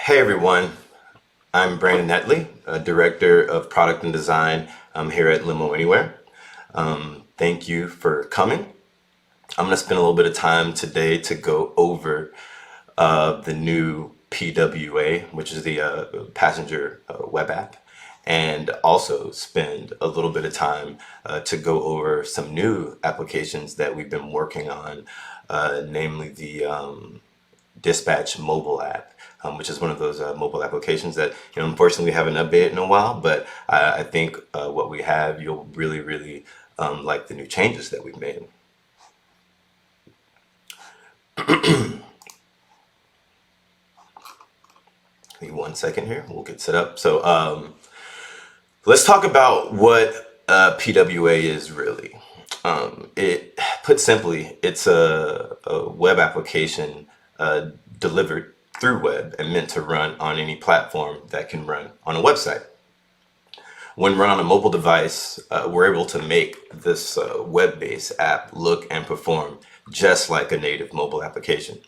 Hey everyone, I'm Brandon Edley, Director of Product and Design here at Limo Anywhere. Thank you for coming. I'm going to spend a little bit of time today to go over the new PWA, which is the passenger web app, and also spend a little bit of time to go over some new applications that we've been working on, namely the Dispatch mobile app, which is one of those mobile applications that unfortunately we haven't updated in a while. But I think what we have, you'll really like the new changes that we've made. Give me 1 second here. We'll get set up. So let's talk about what PWA is really. It put simply, it's a web application delivered through web and meant to run on any platform that can run on a website. When run on a mobile device, we're able to make this web-based app look and perform just like a native mobile application.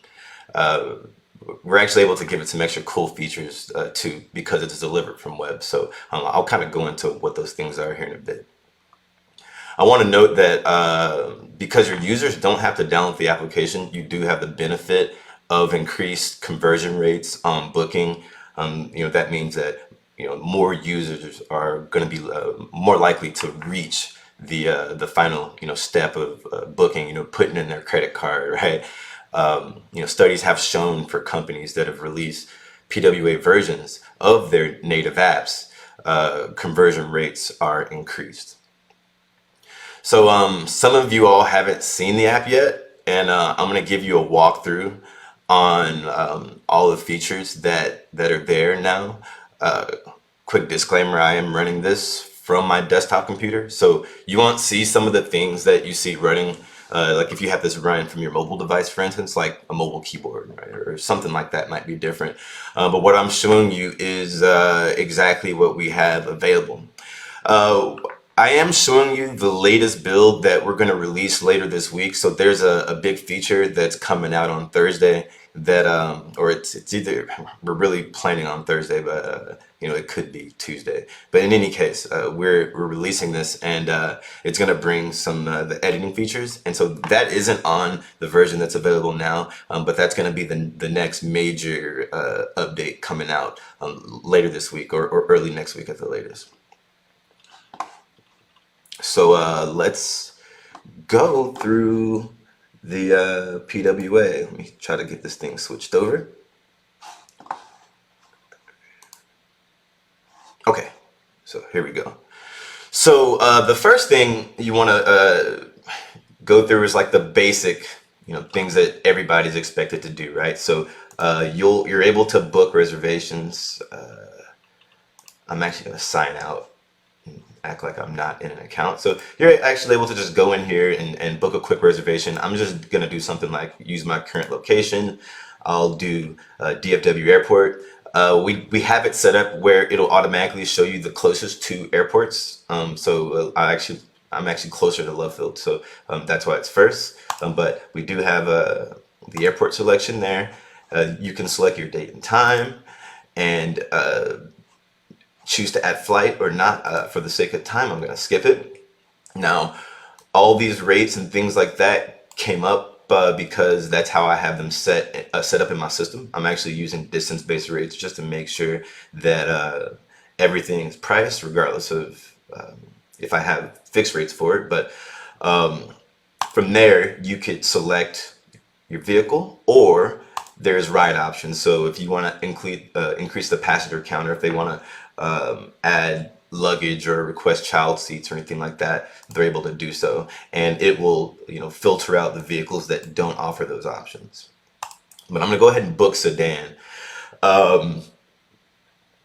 We're actually able to give it some extra cool features too, because it's delivered from web. So I'll kind of go into what those things are here in a bit. I want to note that because your users don't have to download the application, you do have the benefit of increased conversion rates on booking. That means that more users are going to be more likely to reach the final step of booking. Putting in their credit card, right? Studies have shown for companies that have released PWA versions of their native apps, conversion rates are increased. So some of you all haven't seen the app yet, and I'm going to give you a walkthrough on all the features that are there now. Quick disclaimer, I am running this from my desktop computer, so you won't see some of the things that you see running, like if you have this running from your mobile device, for instance, like a mobile keyboard, right, or something like that might be different. But what I'm showing you is exactly what we have available. I am showing you the latest build that we're going to release later this week. So there's a big feature that's coming out on Thursday that, or it's either, we're really planning on Thursday, but it could be Tuesday. But in any case, we're releasing this, and it's going to bring some the editing features. And so that isn't on the version that's available now, but that's going to be the next major update coming out later this week or early next week at the latest. So let's go through the PWA. Let me try to get this thing switched over. Okay, so here we go. So the first thing you want to go through is like the basic, things that everybody's expected to do, right? So you're able to book reservations. I'm actually going to sign out. Act like I'm not in an account. So you're actually able to just go in here and book a quick reservation. I'm just gonna do something like use my current location. I'll do DFW Airport. We have it set up where it'll automatically show you the closest two airports. I'm actually closer to Love Field, so that's why it's first. But we do have the airport selection there. You can select your date and time, and choose to add flight or not. For the sake of time, I'm going to skip it. Now, all these rates and things like that came up because that's how I have them set up in my system. I'm actually using distance-based rates just to make sure that everything is priced regardless of if I have fixed rates for it. But from there, you could select your vehicle, or there's ride options. So if you want to increase the passenger count, or if they want to add luggage or request child seats or anything like that, they're able to do so, and it will filter out the vehicles that don't offer those options. But I'm gonna go ahead and book sedan.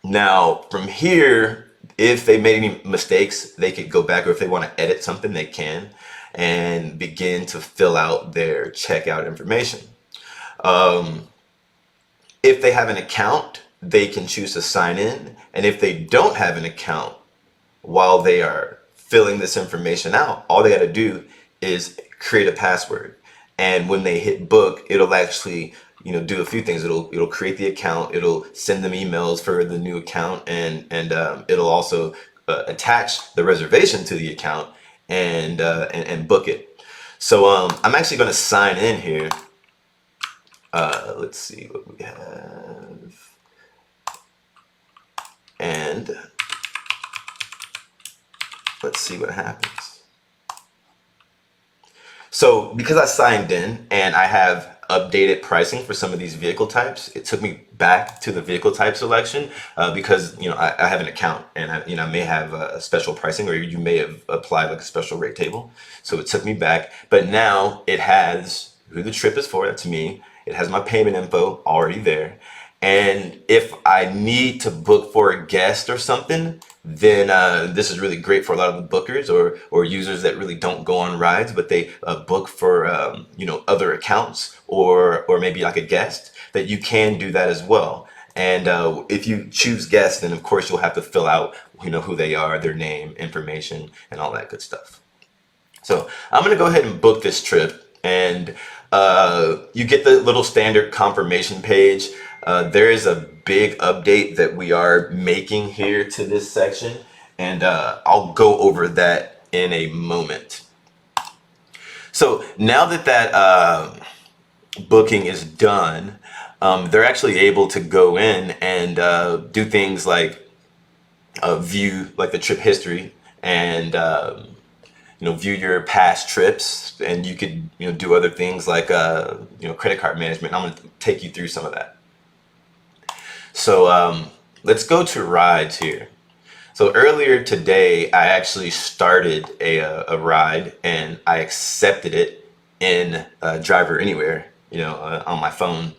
Now from here, if they made any mistakes, they could go back, or if they want to edit something, they can, and begin to fill out their checkout information. If they have an account, they can choose to sign in, and if they don't have an account, while they are filling this information out, all they got to do is create a password, and when they hit book, it'll actually do a few things. It'll create the account. It'll send them emails for the new account, and it'll also attach the reservation to the account and book it. So I'm actually going to sign in here. Let's see what we have, and let's see what happens. So because I signed in and I have updated pricing for some of these vehicle types, it took me back to the vehicle type selection because I have an account, and I may have a special pricing, or you may have applied like a special rate table. So it took me back, but now it has who the trip is for. That's me. It has my payment info already there. And if I need to book for a guest or something, then this is really great for a lot of the bookers or users that really don't go on rides, but they book for other accounts or maybe like a guest, that you can do that as well. And if you choose guests, then of course you'll have to fill out who they are, their name, information, and all that good stuff. So I'm gonna go ahead and book this trip, and you get the little standard confirmation page. There is a big update that we are making here to this section, and I'll go over that in a moment. So now that booking is done, they're actually able to go in and do things like view like the trip history and view your past trips, and you could do other things like credit card management. I'm going to take you through some of that. So let's go to rides here. So earlier today, I actually started a ride, and I accepted it in Driver Anywhere, on my phone.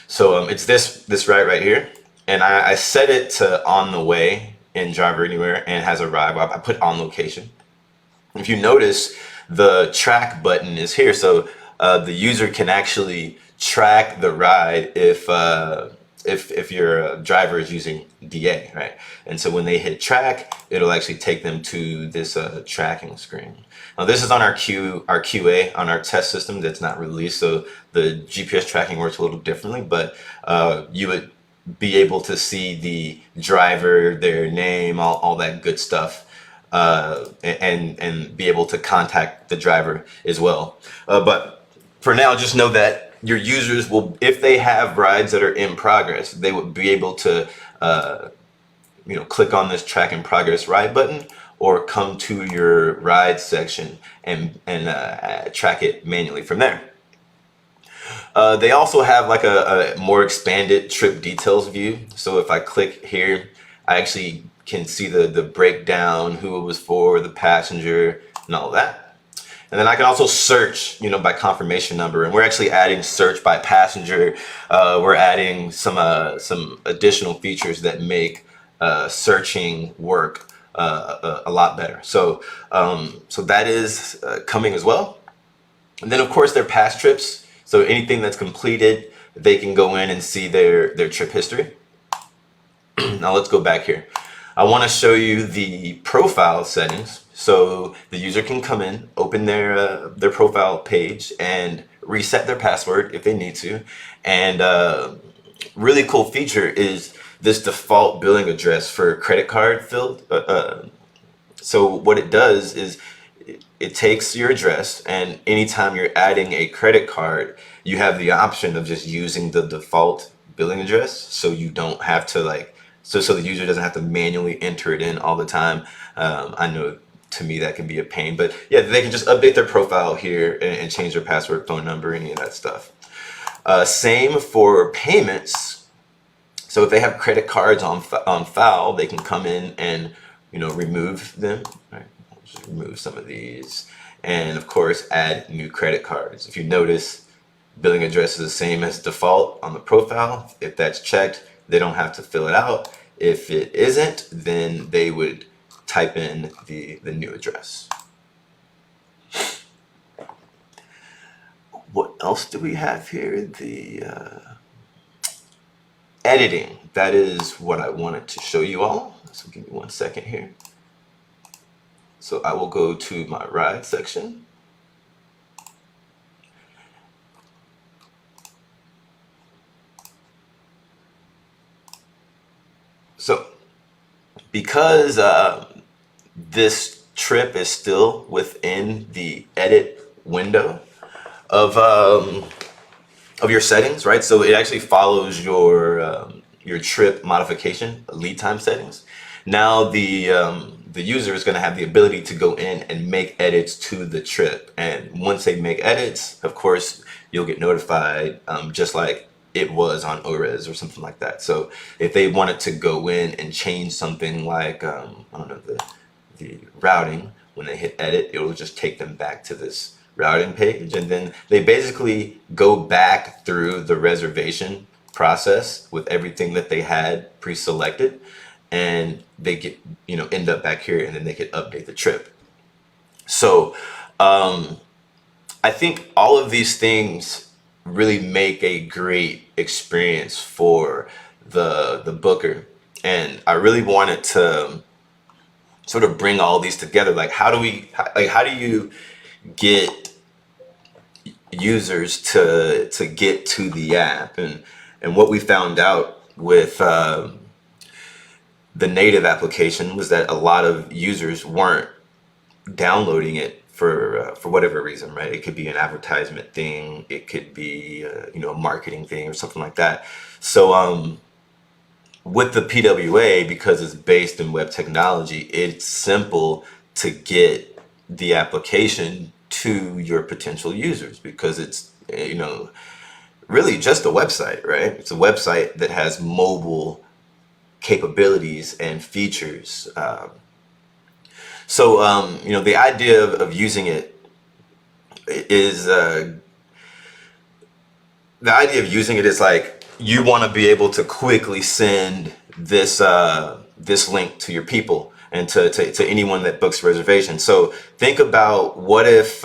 So it's this ride right here, and I set it to on the way in Driver Anywhere, and it has arrived. I put on location. If you notice, the track button is here, so the user can actually track the ride if your driver is using DA, right? And so when they hit track, it'll actually take them to this tracking screen. Now this is on our QA on our test system that's not released, so the GPS tracking works a little differently, but you would be able to see the driver, their name, all that good stuff. And be able to contact the driver as well. But for now, just know that your users will, if they have rides that are in progress, they would be able to, click on this track in progress ride button, or come to your ride section and track it manually from there. They also have like a more expanded trip details view. So if I click here, I actually can see the breakdown, who it was for, the passenger, and all that. And then I can also search, by confirmation number. And we're actually adding search by passenger. We're adding some additional features that make searching work a lot better. So that is coming as well. And then of course their past trips. So anything that's completed, they can go in and see their trip history. Now let's go back here. I want to show you the profile settings, so the user can come in, open their profile page, and reset their password if they need to. And really cool feature is this default billing address for credit card field. So what it does is it takes your address, and anytime you're adding a credit card, you have the option of just using the default billing address, so you don't have to so the user doesn't have to manually enter it in all the time. I know to me that can be a pain, but yeah, they can just update their profile here and change their password, phone number, any of that stuff. Same for payments. So if they have credit cards on file, they can come in and remove them. Right? I'll just remove some of these, and of course add new credit cards. If you notice, billing address is the same as default on the profile. If that's checked, they don't have to fill it out. If it isn't, then they would type in the new address. What else do we have here? The editing. That is what I wanted to show you all. So give me 1 second here. So I will go to my ride section. So because this trip is still within the edit window of your settings, right? So it actually follows your trip modification lead time settings. Now the user is going to have the ability to go in and make edits to the trip, and once they make edits, of course, you'll get notified, just like it was on ORES or something like that. So if they wanted to go in and change something like I don't know, the routing, when they hit edit, it will just take them back to this routing page, and then they basically go back through the reservation process with everything that they had pre-selected, and they get, end up back here, and then they can update the trip. So I think all of these things really make a great experience for the booker, and I really wanted to sort of bring all these together. Like, how do you get users to get to the app? And what we found out with the native application was that a lot of users weren't downloading it for whatever reason, right? It could be an advertisement thing, it could be a marketing thing or something like that. So with the PWA, because it's based in web technology, it's simple to get the application to your potential users, because it's really just a website, right? It's a website that has mobile capabilities and features. So the idea of using it is like, you want to be able to quickly send this link to your people and to anyone that books reservations. So think about, what if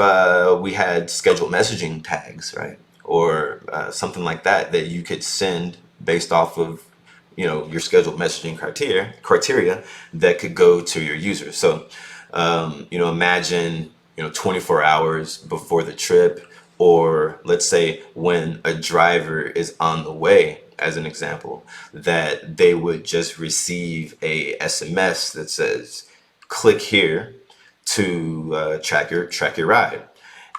we had scheduled messaging tags, right? Or something like that you could send based off of your scheduled messaging criteria that could go to your users. So imagine 24 hours before the trip, or let's say when a driver is on the way, as an example, that they would just receive a SMS that says, click here to track your ride.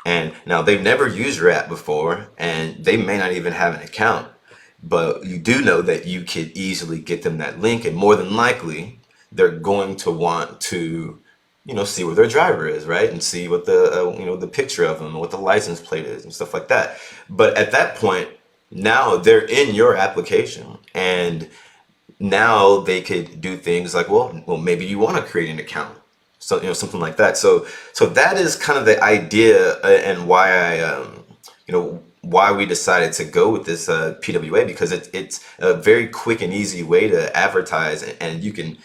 And now they've never used your app before, and they may not even have an account, but you do know that you could easily get them that link, and more than likely they're going to want to see where their driver is, right? And see what the picture of them, what the license plate is, and stuff like that. But at that point, now they're in your application, and now they could do things like, well, maybe you want to create an account, so something like that. So that is kind of the idea, and why why we decided to go with this PWA, because it's a very quick and easy way to advertise, and you can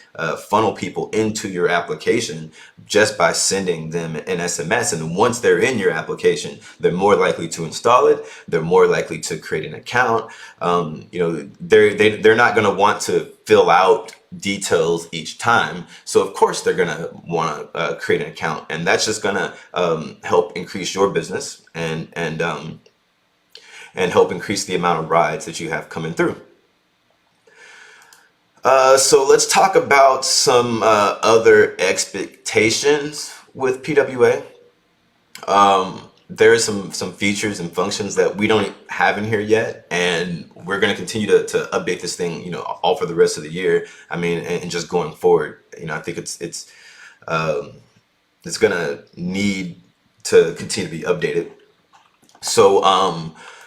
funnel people into your application just by sending them an SMS. And once they're in your application, they're more likely to install it. They're more likely to create an account. They're not going to want to fill out details each time, so of course they're going to want to create an account, and that's just going to help increase your business and help increase the amount of rides that you have coming through. So let's talk about some other expectations with PWA. There are some features and functions that we don't have in here yet, and we're going to continue to update this thing, all for the rest of the year. I mean, and just going forward, I think it's going to need to continue to be updated. So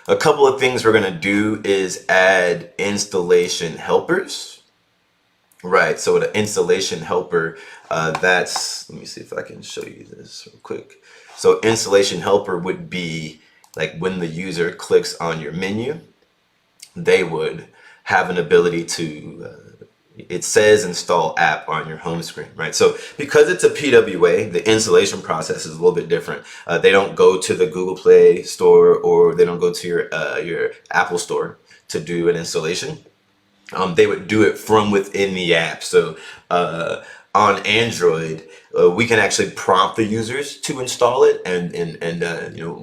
a couple of things we're going to do is add installation helpers. Right, so the installation helper, let me see if I can show you this real quick. So installation helper would be like, when the user clicks on your menu, they would have an ability to, it says install app on your home screen, right? So because it's a PWA, the installation process is a little bit different. They don't go to the Google Play Store, or they don't go to your Apple Store to do an installation. They would do it from within the app. So on Android, we can actually prompt the users to install it, and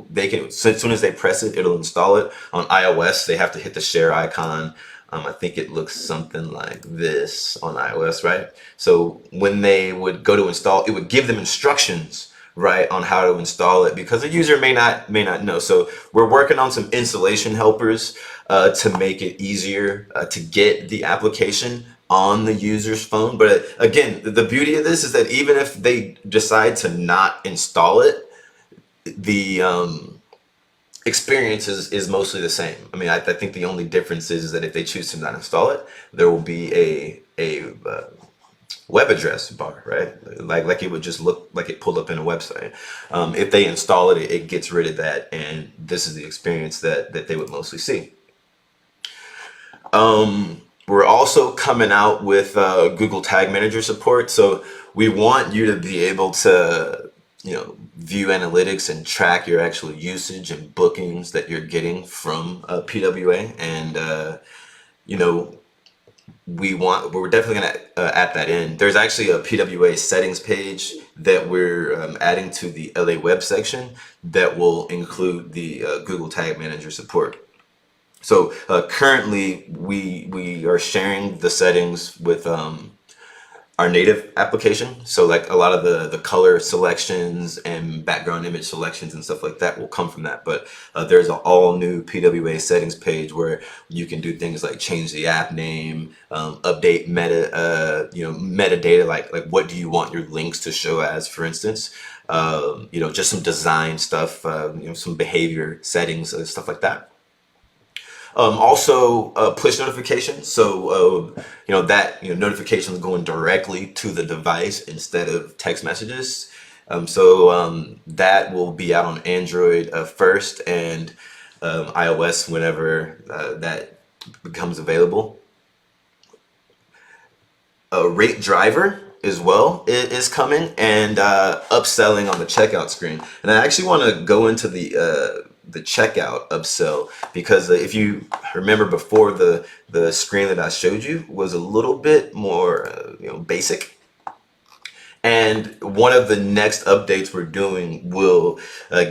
they can, as soon as they press it, it'll install it. On iOS, they have to hit the share icon. I think it looks something like this on iOS, right? So when they would go to install, it would give them instructions, right, on how to install it because the user may not know. So we're working on some installation helpers to make it easier to get the application on the user's phone. But again, the beauty of this is that even if they decide to not install it, the experience is mostly the same. I mean, I think the only difference is that if they choose to not install it, there will be a web address bar, right? Like it would just look like it pulled up in a website. If they install it, it gets rid of that, and this is the experience that they would mostly see. We're also coming out with Google Tag Manager support, so we want you to be able to, view analytics and track your actual usage and bookings that you're getting from PWA, and you know, we're definitely going to add that in. There's actually a PWA settings page that we're adding to the LA web section that will include the Google Tag Manager support. So currently we are sharing the settings with our native application. So like a lot of the color selections and background image selections and stuff like that will come from that. But there's an all new PWA settings page where you can do things like change the app name, update metadata, like what do you want your links to show as, for instance. Just some design stuff, some behavior settings, stuff like that. Also, push notifications. So, notifications going directly to the device instead of text messages. That will be out on Android first, and iOS whenever that becomes available. Rate driver as well is coming, and upselling on the checkout screen. And I actually want to go into the checkout upsell because if you remember before, the screen that I showed you was a little bit more basic. And one of the next updates we're doing will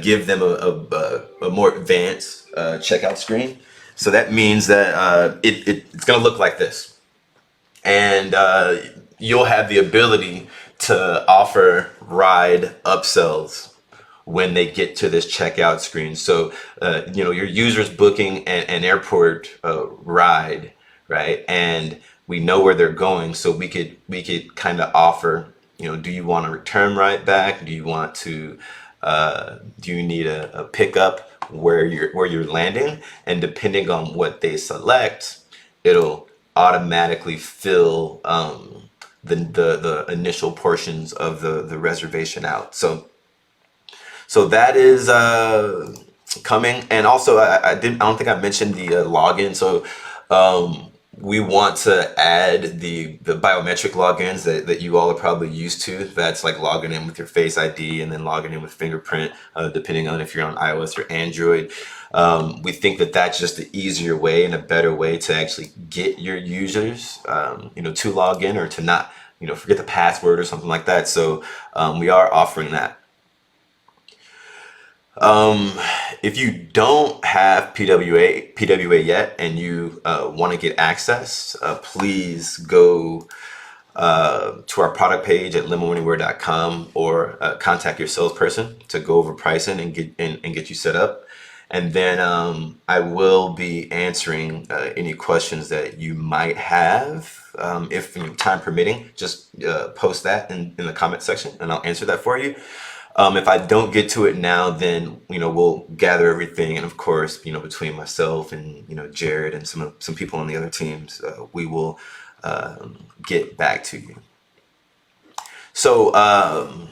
give them a more advanced checkout screen. So that means that it's going to look like this. And you'll have the ability to offer ride upsells when they get to this checkout screen. So, your user's booking an airport ride, right? And we know where they're going, so we could kind of offer, do you want a return ride back? Do you want to, do you need a pickup where you're landing? And depending on what they select, it'll automatically fill the initial portions of the reservation out. So that is coming, and also I don't think I mentioned the login. So we want to add the biometric logins that you all are probably used to. That's like logging in with your Face ID and then logging in with fingerprint, depending on if you're on iOS or Android. We think that that's just an easier way and a better way to actually get your users, to log in or to not, forget the password or something like that. So we are offering that. If you don't have PWA yet and you want to get access, please go to our product page at limoanywhere.com or contact your salesperson to go over pricing and get you set up. And then I will be answering any questions that you might have. If time permitting, just post that in the comment section and I'll answer that for you. If I don't get to it now, then we'll gather everything, and of course, between myself and Jared and some people on the other teams, we will get back to you. So I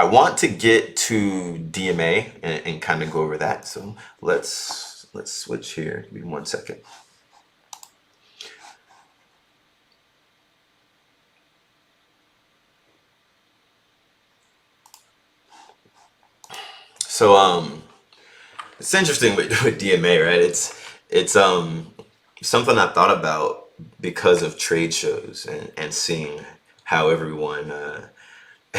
want to get to DMA and kind of go over that. So let's switch here. Give me 1 second. So it's interesting with DMA, right? It's something I thought about because of trade shows and seeing how everyone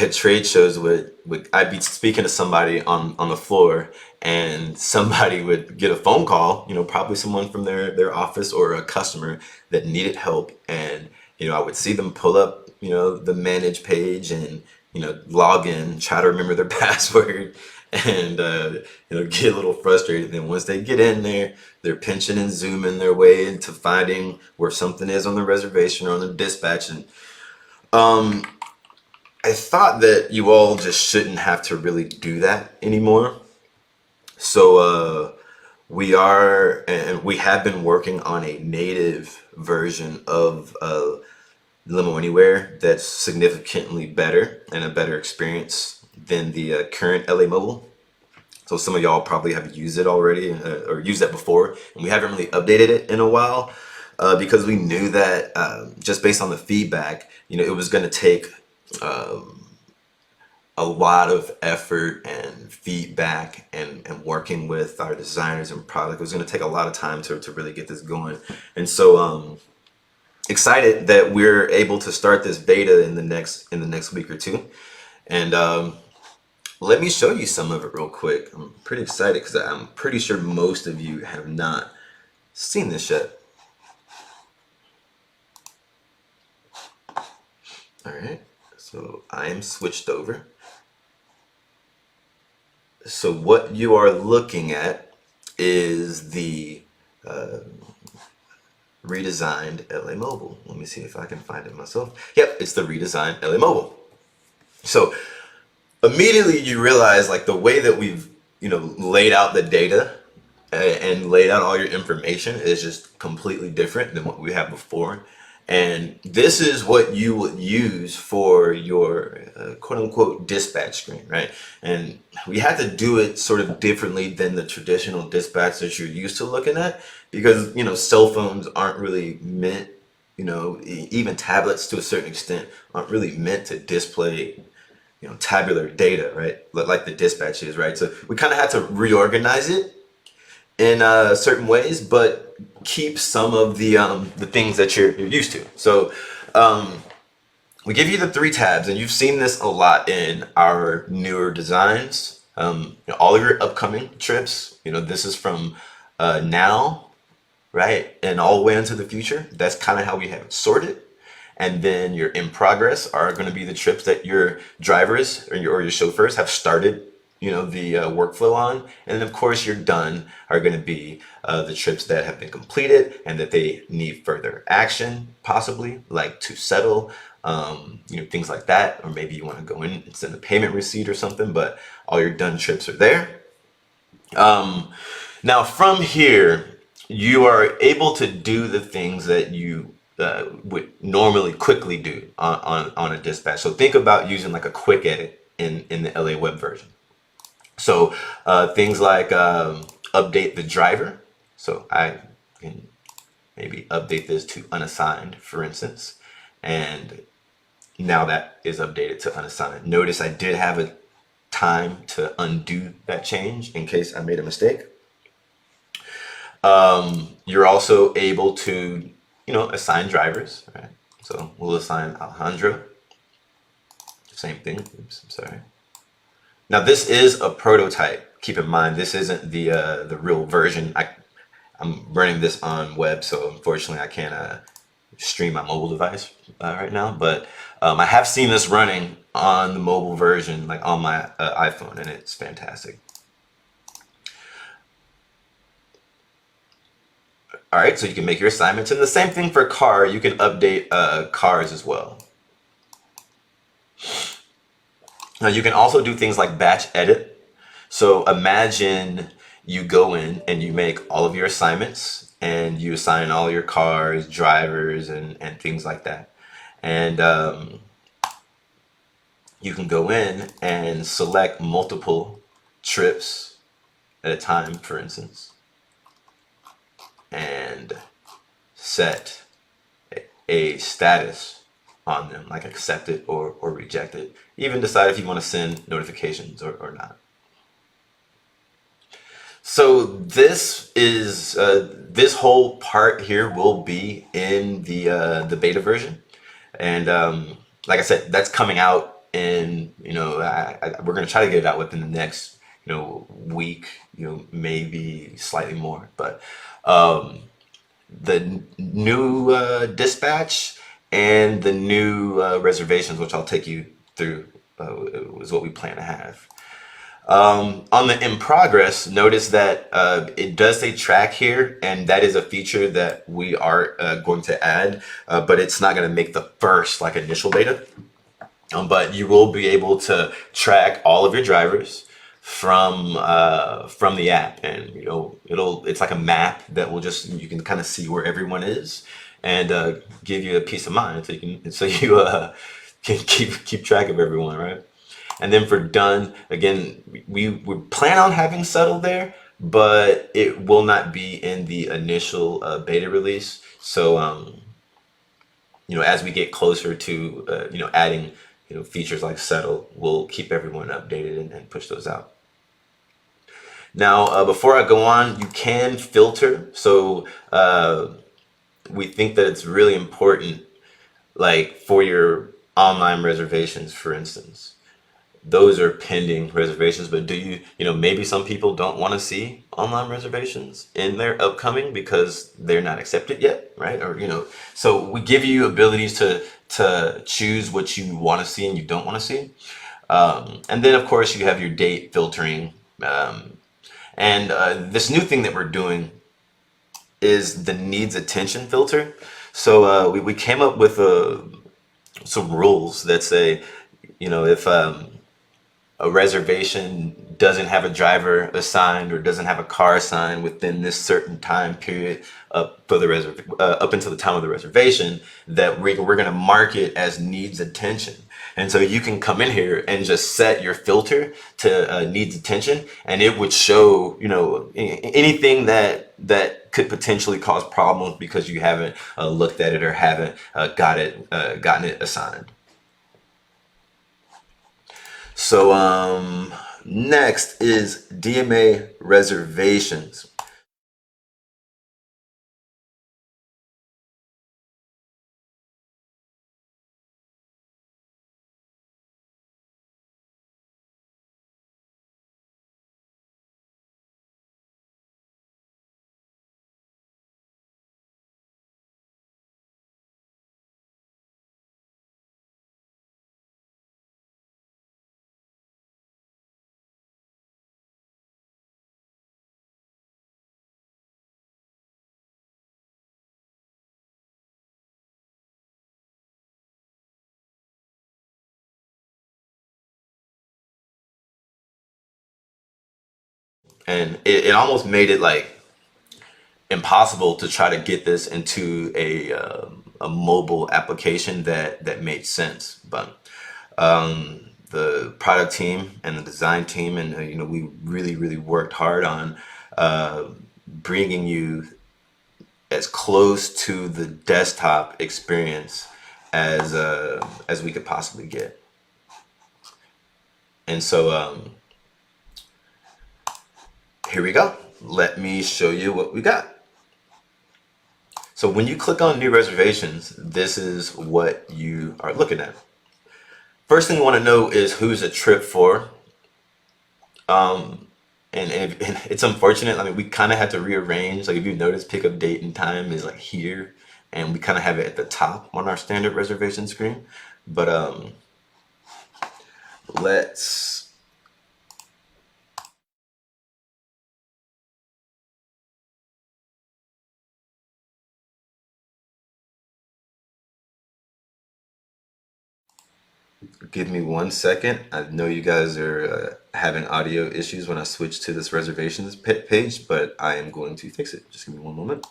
at trade shows would I'd be speaking to somebody on the floor, and somebody would get a phone call, probably someone from their office or a customer that needed help, and I would see them pull up, the manage page, and log in, try to remember their password, and get a little frustrated. Then once they get in there, they're pinching and zooming their way into finding where something is on the reservation or on the dispatch. And I thought that you all just shouldn't have to really do that anymore. So we have been working on a native version of Limo Anywhere that's significantly better and a better experience than the current LA Mobile. So some of y'all probably have used it already, or used that before, and we haven't really updated it in a while, because we knew that, just based on the feedback, it was going to take a lot of effort and feedback, and working with our designers and product. It was going to take a lot of time to really get this going. And so excited that we're able to start this beta in the next week or two. And let me show you some of it real quick. I'm pretty excited because I'm pretty sure most of you have not seen this yet. All right, so I am switched over. So what you are looking at is the redesigned LA Mobile. Let me see if I can find it myself. Yep, it's the redesigned LA Mobile. So immediately you realize, like, the way that we've laid out the data and laid out all your information is just completely different than what we had before. And this is what you would use for your quote unquote dispatch screen, right? And we had to do it sort of differently than the traditional dispatch that you're used to looking at, because cell phones aren't really meant, even tablets to a certain extent aren't really meant to display tabular data, right? Like the dispatch is, right? So we kind of had to reorganize it in certain ways, but keep some of the things that you're used to. So we give you the 3 tabs, and you've seen this a lot in our newer designs. All of your upcoming trips, this is from now, right, and all the way into the future. That's kind of how we have it sorted. And then your in progress are going to be the trips that your drivers or your chauffeurs have started, the workflow on. And then of course your done are going to be the trips that have been completed and that they need further action, possibly like to settle, things like that. Or maybe you want to go in and send a payment receipt or something, but all your done trips are there. Now from here, you are able to do the things that you would normally quickly do on a dispatch. So think about using like a quick edit in the LA web version. So things like update the driver. So I can maybe update this to unassigned, for instance, and now that is updated to unassigned. Notice I did have a time to undo that change in case I made a mistake. You're also able to assign drivers, right? So we'll assign Alejandro. Same thing. Oops, I'm sorry. Now this is a prototype. Keep in mind, this isn't the real version. I'm running this on web, so unfortunately I can't stream my mobile device right now. But I have seen this running on the mobile version, like on my iPhone, and it's fantastic. All right, so you can make your assignments, and the same thing for car. You can update cars as well. Now you can also do things like batch edit. So imagine you go in and you make all of your assignments, and you assign all your cars, drivers, and things like that. And you can go in and select multiple trips at a time, for instance, and set a status on them, like accept it or reject it. Even decide if you want to send notifications or not. So this is this whole part here will be in the beta version, and like I said, that's coming out in, we're going to try to get it out within the next, week, maybe slightly more. But the new dispatch and the new reservations, which I'll take you through, is what we plan to have. On the in progress, notice that it does say track here, and that is a feature that we are going to add, but it's not going to make the first like initial beta. But you will be able to track all of your drivers from the app, and it's like a map that will you can kind of see where everyone is, and give you a peace of mind, so you can keep track of everyone, right? And then for done, again, we plan on having settled there, but it will not be in the initial beta release. So as we get closer to adding features like settle, we'll keep everyone updated and push those out. Now, before I go on, you can filter. So we think that it's really important, like for your online reservations, for instance. Those are pending reservations, but maybe some people don't want to see online reservations in their upcoming because they're not accepted yet, right? Or, so we give you abilities to choose what you want to see and you don't want to see. And then, of course, you have your date filtering. And this new thing that we're doing is the needs attention filter. So we came up with some rules that say, if a reservation doesn't have a driver assigned or doesn't have a car assigned within this certain time period up until the time of the reservation, that we're going to mark it as needs attention. And so you can come in here and just set your filter to needs attention, and it would show anything that could potentially cause problems because you haven't looked at it or haven't gotten it assigned. So next is DMA reservations. And it almost made it like impossible to try to get this into a mobile application that made sense. But the product team and the design team, and we really worked hard on bringing you as close to the desktop experience as we could possibly get. And so here we go. Let me show you what we got. So when you click on new reservations, this is what you are looking at. First thing you want to know is who's a trip for. And it's unfortunate. I mean, we kind of had to rearrange. Like if you notice, pickup date and time is like here, and we kind of have it at the top on our standard reservation screen. But let's give me 1 second. I know you guys are having audio issues when I switch to this reservations page, but I am going to fix it. Just give me one moment.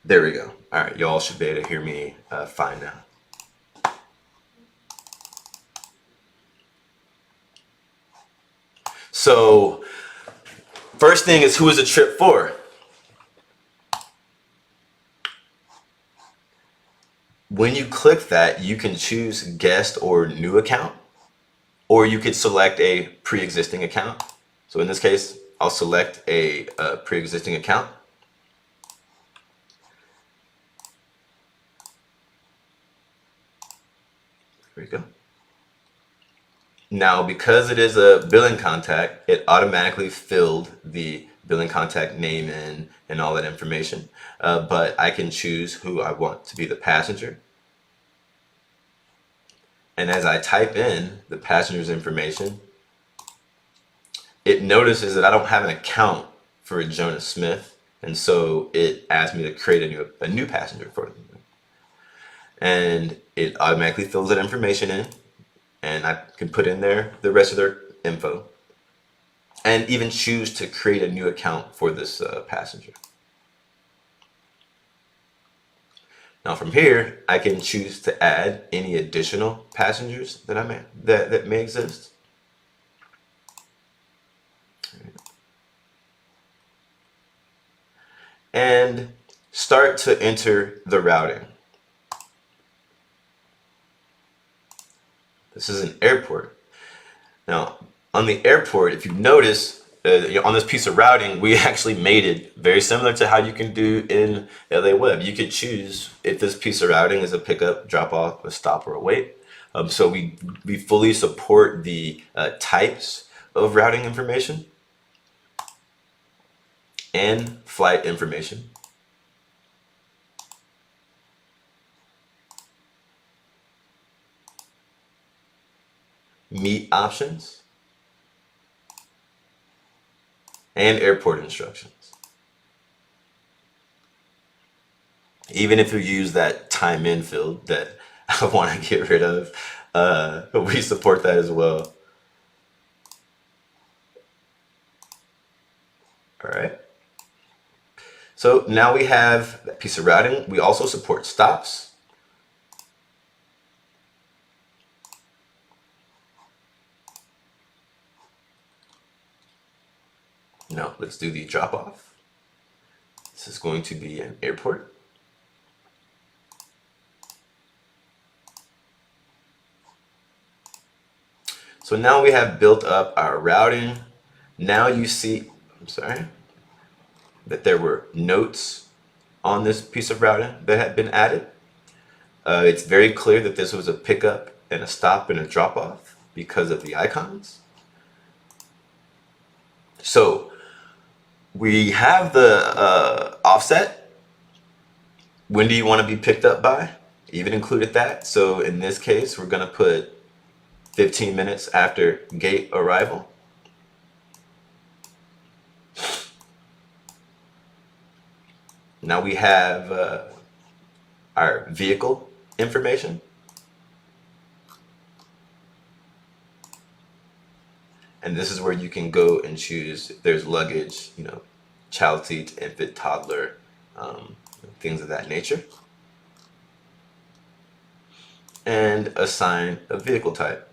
There we go. All right, y'all should be able to hear me fine now. So first thing is, who is a trip for? When you click that, you can choose guest or new account, or you could select a pre-existing account. So in this case, I'll select a pre-existing account. There we go. Now, because it is a billing contact, it automatically filled the billing contact name in and all that information. But I can choose who I want to be the passenger. And as I type in the passenger's information, it notices that I don't have an account for Jonas Smith. And so it asks me to create a new passenger for them. And it automatically fills that information in. And I can put in there the rest of their info. And even choose to create a new account for this passenger. Now from here, I can choose to add any additional passengers that may exist. And start to enter the routing. This is an airport. Now, on the airport, if you notice, on this piece of routing, we actually made it very similar to how you can do in LA Web. You could choose if this piece of routing is a pickup, drop off, a stop, or a wait. So we fully support the types of routing information and flight information. Meet options and airport instructions. Even if you use that time in field that I want to get rid of, we support that as well. All right. So now we have that piece of routing. We also support stops. Now let's do the drop off. This is going to be an airport. So now we have built up our routing. Now you see, that there were notes on this piece of routing that had been added. It's very clear that this was a pickup and a stop and a drop off because of the icons. So we have the offset. When do you want to be picked up by? Even included that. So in this case, we're going to put 15 minutes after gate arrival. Now we have our vehicle information. And this is where you can go and choose if there's luggage, child seat, infant, toddler, things of that nature. And assign a vehicle type.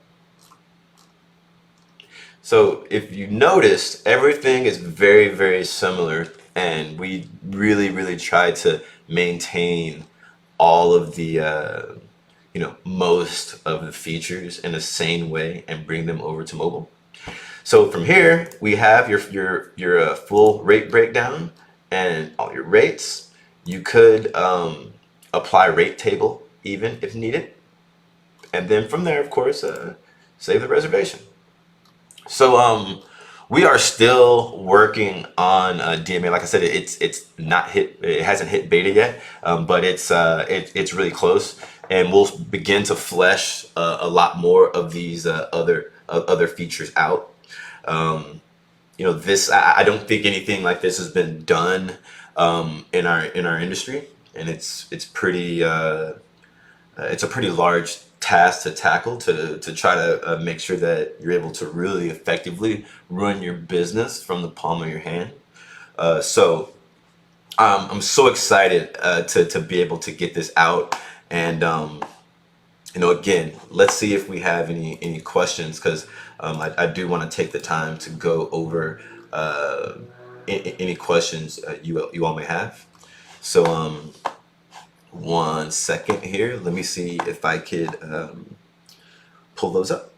So if you noticed, everything is very, very similar, and we really, really try to maintain all of the, most of the features in a sane way and bring them over to mobile. So from here, we have your full rate breakdown and all your rates. You could apply rate table even if needed. And then from there, of course, save the reservation. So we are still working on DMA. Like I said, it's not hit. It hasn't hit beta yet, but it's really close, and we'll begin to flesh a lot more of these other features out. This I don't think anything like this has been done in our industry, and it's a pretty large task to tackle to try to make sure that you're able to really effectively run your business from the palm of your hand. So I'm so excited to be able to get this out, and again, let's see if we have any questions, because I do want to take the time to go over any questions you all may have. So 1 second here. Let me see if I could pull those up.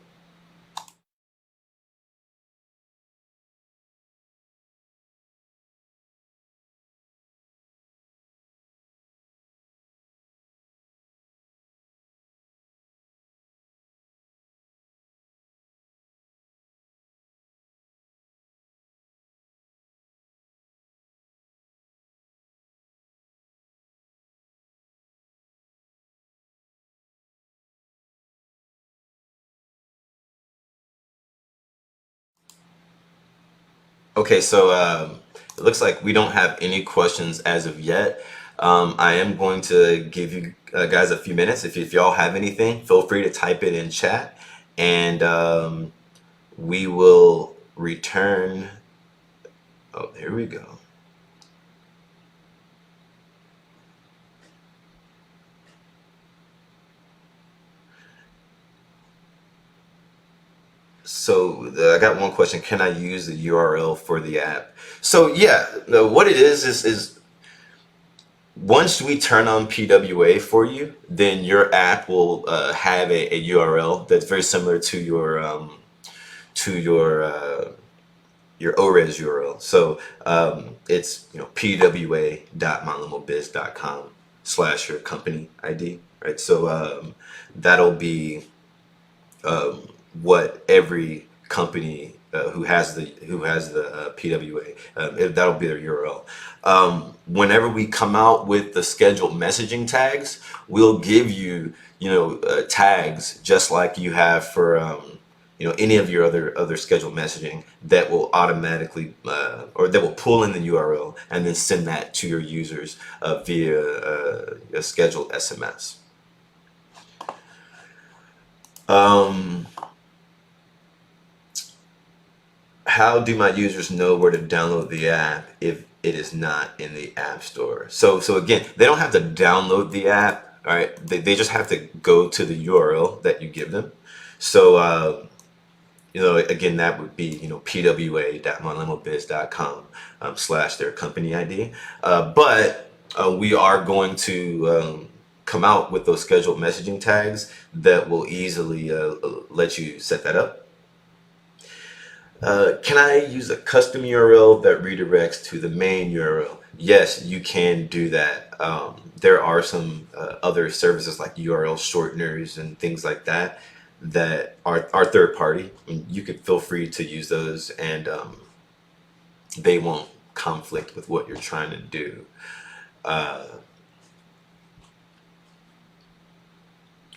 Okay, so it looks like we don't have any questions as of yet. I am going to give you guys a few minutes. If y'all have anything, feel free to type it in chat, and we will return. Oh, there we go. So I got one question. Can I use the URL for the app? So yeah, what it is once we turn on PWA for you, then your app will have a URL that's very similar to to your uh, your ORES URL. So it's pwa.mylimobiz.com/ your company ID, right? So that'll be what every company who has the PWA, that'll be their URL. Whenever we come out with the scheduled messaging tags, we'll give you tags just like you have for any of your other scheduled messaging that will automatically or that will pull in the URL and then send that to your users via a scheduled SMS. How do my users know where to download the app if it is not in the app store? So again, they don't have to download the app, all right? They just have to go to the URL that you give them. So again, that would be pwa.mylimobiz.com / their company ID. But we are going to come out with those scheduled messaging tags that will easily let you set that up. Can I use a custom URL that redirects to the main URL? Yes, you can do that. There are some other services like URL shorteners and things like that that are third party. I mean, you could feel free to use those, and they won't conflict with what you're trying to do.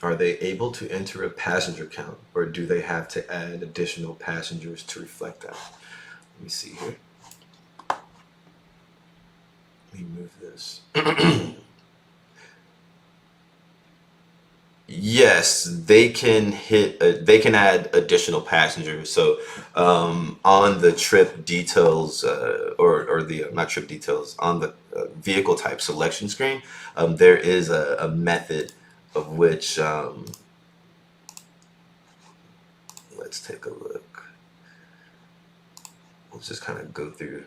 Are they able to enter a passenger count, or do they have to add additional passengers to reflect that? Let me see here. Let me move this. Yes, they can they can add additional passengers. So on the trip details, or the not trip details, on the vehicle type selection screen, there is a method of which, let's take a look. Let's just kind of go through.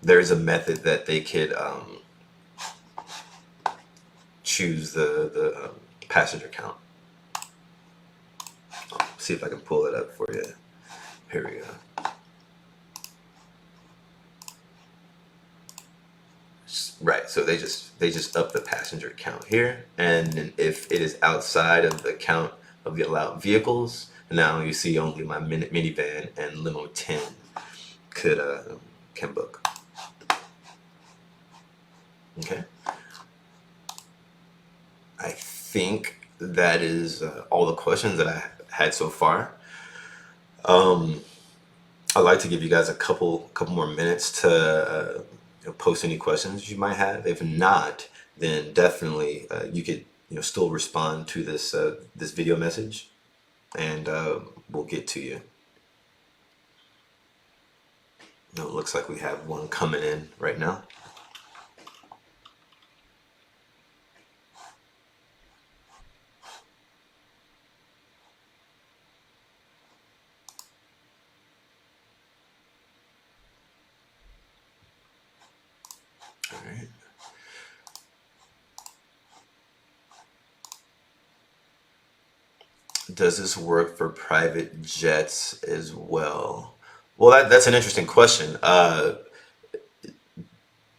There's a method that they could choose the passenger count. See if I can pull it up for you. Here we go. Right, so they just up the passenger count here, and if it is outside of the count of the allowed vehicles, now you see only my minivan and Limo 10 can book. Okay, I think that is all the questions that I had so far. I'd like to give you guys a couple more minutes to post any questions you might have. If not, then definitely you could still respond to this video message, and we'll get to you. It looks like we have one coming in right now. All right. Does this work for private jets as well? Well, that's an interesting question.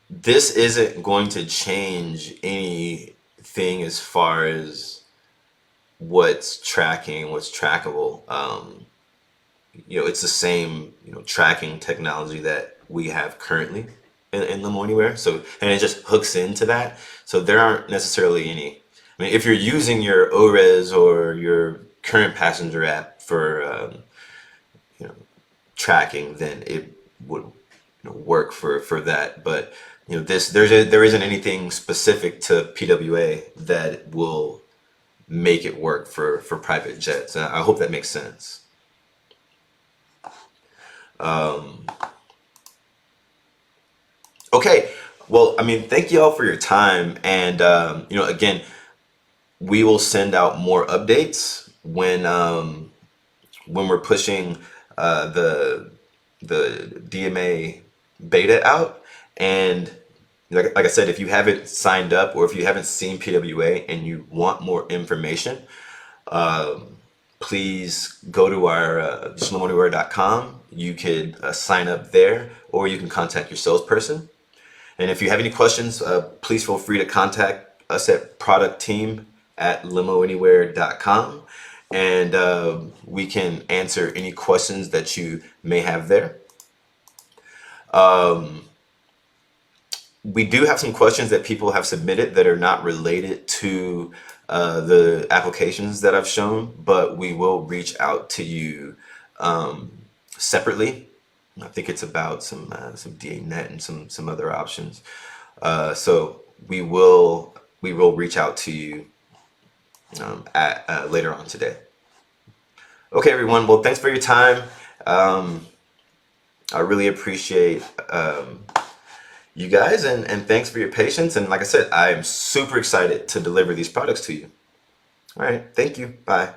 This isn't going to change anything as far as what's tracking, what's trackable. It's the same, tracking technology that we have currently in Limo Anywhere. So, and it just hooks into that. So there aren't necessarily any. I mean, if you're using your ORES or your current passenger app for, tracking, then it would work for that. But there isn't anything specific to PWA that will make it work for private jets. I hope that makes sense. Okay. Well, I mean, thank you all for your time. And, again, we will send out more updates when we're pushing the DMA beta out. And like I said, if you haven't signed up or if you haven't seen PWA and you want more information, please go to our limoanywhere.com. You could sign up there, or you can contact your salesperson. And if you have any questions, please feel free to contact us at productteam@limoanywhere.com, and we can answer any questions that you may have there. We do have some questions that people have submitted that are not related to the applications that I've shown, but we will reach out to you separately. I think it's about some DA net and some other options. So we will reach out to you at later on today. Okay, everyone. Well, thanks for your time. I really appreciate you guys, and thanks for your patience. And like I said, I am super excited to deliver these products to you. All right. Thank you. Bye.